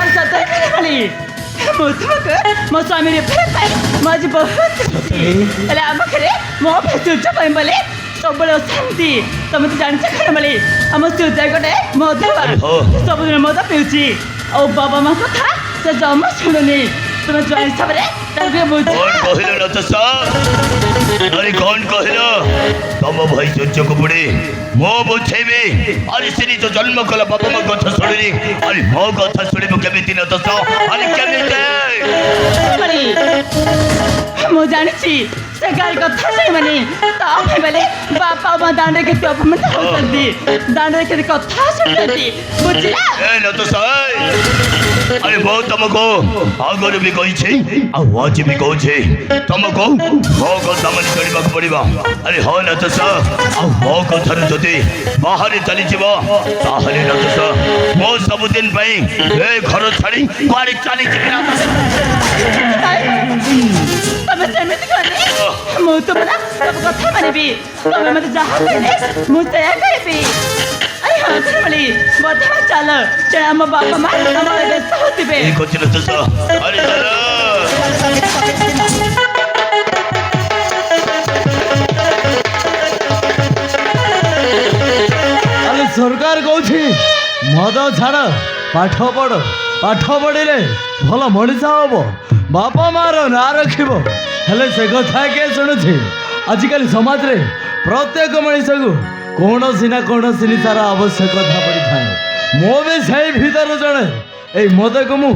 আর সত্যি বলি ମୁଁ ତୁମକୁ ମୋ ସ୍ୱାମୀରେ ଫେର ପାଇ ମୁଁ ଆଜି ବହୁତ ଖୁସି ହେଲେ ଆମ ଘରେ ମୋ ପାଇଁ ସୂର୍ଯ୍ୟ ପାଇଁ ବୋଲି ସବୁବେଳେ ଅଶାନ୍ତି ତମେ ତ ଜାଣିଛ କ'ଣ ବୋଲି ଆମ ସୂର୍ଯ୍ୟ ଗୋଟେ ମଦୁଆ ସବୁଦିନ ମଦ ପିଉଛି ଆଉ ବାବା ମା କଥା ସେ ଜମା ଶୁଣୁନି ତୁମେ ଜୟ ହିସାବରେ ତାକୁ ବୁଝ କହିଲ ନା ତ ଆରେ କଣ କହିଲ ତମ ଭାଇ ସୂର୍ଯ୍ୟକୁ ବୁଢୀ ମୁଁ ବୁଝେଇବି ଆରେ ସେ ନିଜ ଜନ୍ମ କଲା ବାପା ମା କଥା ଶୁଣିନି ଆରେ ମୋ କଥା ଶୁଣିବୁ କେମିତି ନା ତ ଆରେ କେମିତି ମୁଁ ଜାଣିଛି ସେ ଗାଈ କଥା ଶୁଣିବନି ତାପରେ ବେଲେ ବାପା ମା ଦାଣ୍ଡରେ କେତେ ଅପମାନ ହେଉଛନ୍ତି ଦାଣ୍ଡରେ କେତେ କଥା ଶୁଣୁଛନ୍ତି ବୁଝିଲା अरे वो तुमको आगर भी कही आज भी कहूँ तुमको मो कथा मान चलवा पड़ा अरे हाँ ना तो मो कथार जदि बाहर चली ना तो मो सबुदिन घर छाड़ी बाहर चली ମୁଁ ତୁମର ସବୁ କଥା ମାନିବି ତମେ ମୋତେ ଯାହା କହିଲେ ମୁଁ ସେୟା କରିବି ବୋଲି ବର୍ତ୍ତମାନ ଚାଲ ତେଣୁ ଆମ ବାପା ମା ଆମର ବ୍ୟସ୍ତ ହେଉଥିବେ ଆରେ ସରକାର କହୁଛି ମଦ ଛାଡ଼ ପାଠ ପଢ଼ିଲେ ଭଲ ମଣିଷ ହବ ବାପା ମାର ନାଁ ରଖିବ ହେଲେ ସେ କଥା କିଏ ଶୁଣୁଛି ଆଜିକାଲି ସମାଜରେ ପ୍ରତ୍ୟେକ ମଣିଷକୁ କୌଣସି ନା କୌଣସି ନିଶାର ଆବଶ୍ୟକତା ପଡ଼ିଥାଏ ମୁଁ ବି ସେଇ ଭିତରୁ ଜଣେ ଏଇ ମଦକୁ ମୁଁ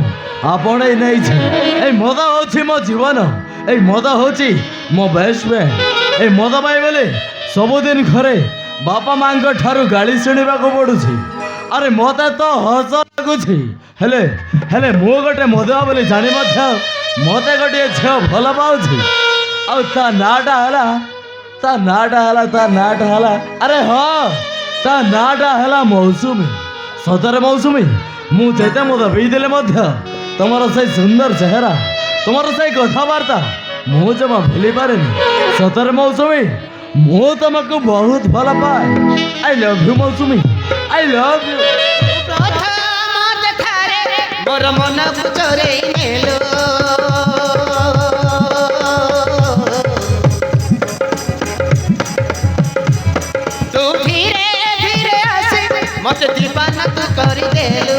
ଆପଣେଇ ନେଇଛି ଏଇ ମଦ ହେଉଛି ମୋ ଜୀବନ ଏଇ ମଦ ହେଉଛି ମୋ ବେଷ୍ଟ ଫ୍ରେଣ୍ଡ ଏଇ ମଦ ପାଇଁ ବୋଲି ସବୁଦିନ ଘରେ ବାପା ମାଙ୍କ ଠାରୁ ଗାଳି ଶୁଣିବାକୁ ପଡ଼ୁଛି ଆରେ ମତେ ତ ହସ ଲାଗୁଛି ହେଲେ ହେଲେ ମୁଁ ଗୋଟେ ମଦୁଆ ବୋଲି ଜାଣି ମଧ୍ୟ ମତେ ଗୋଟିଏ ଝିଅ ଭଲ ପାଉଛି ଆଉ ତା ନାଁଟା ହେଲା ଆରେ ହଁ ତା ନାଁଟା ହେଲା ମୌସୁମୀ ସତରେ ମୌସୁମୀ ମୁଁ ଯେତେ ମଦ ପିଇଦେଲେ ମଧ୍ୟ ତମର ସେଇ ସୁନ୍ଦର ଚେହେରା ତମର ସେଇ କଥାବାର୍ତ୍ତା ମୁଁ ଜମା ଭୁଲି ପାରେନି ସତରେ ମୌସୁମୀ ମୁଁ ତମକୁ ବହୁତ ଭଲ ପାଏ I love you Mousumi I love you ମୋର ମନକୁ ଚୋରେଇ ନେଲୁ ତୁ ଧୀରେ ଧୀରେ ଆସି ମତେ ଦୀବାନା ତୁ କରିଦେଲୁ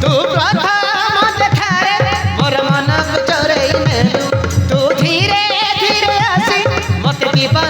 ତୁ ପ୍ରଥମ ଦେଖାରେ ମୋର ମନକୁ ଚୋରେଇ ନେଲୁ ତୁ ଧୀରେ ଧୀରେ ଆସି ମତେ ଦୀବାନା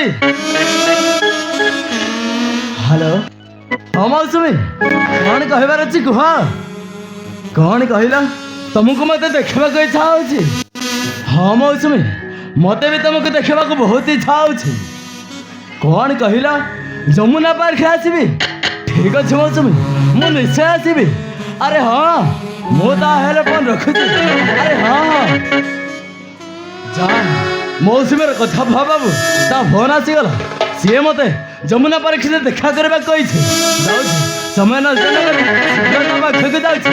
ଅଛି। ହ୍ୟାଲୋ, ହଁ ମୌସୁମୀ, କ'ଣ କହିବାର ଅଛି କୁହ। କ'ଣ କହିଲ? ତମକୁ ମୋତେ ଦେଖିବାକୁ ଇଚ୍ଛା ହେଉଛି। ହଁ ମୌସୁମୀ, ମୋତେ ବି ତମକୁ ଦେଖିବାକୁ ବହୁତ ଇଚ୍ଛା ହେଉଛି। କ'ଣ କହିଲ? ଯମୁନା ପାର୍କରେ ଆସିବି? ଠିକ୍ ଅଛି ମୌସୁମୀ, ମୁଁ ନିଶ୍ଚୟ ଆସିବି। ଆରେ ହଁ, ମୁଁ ତାହେଲେ ଫୋନ୍ ରଖୁଛି। ଆରେ ହଁ ହଁ, ଯା ମୌସୁମୀର କଥା ଭାବୁ, ତା ଫୋନ୍ ଆସିଗଲା। ସିଏ ମୋତେ ଯମୁନା ପାର୍କରେ ଦେଖା କରିବାକୁ କହିଛି। ଯାଉଛି, ସମୟ ନଷ୍ଟ ନ କରି ଶୀଘ୍ର ତା ପାଖକୁ ଯାଉଛି।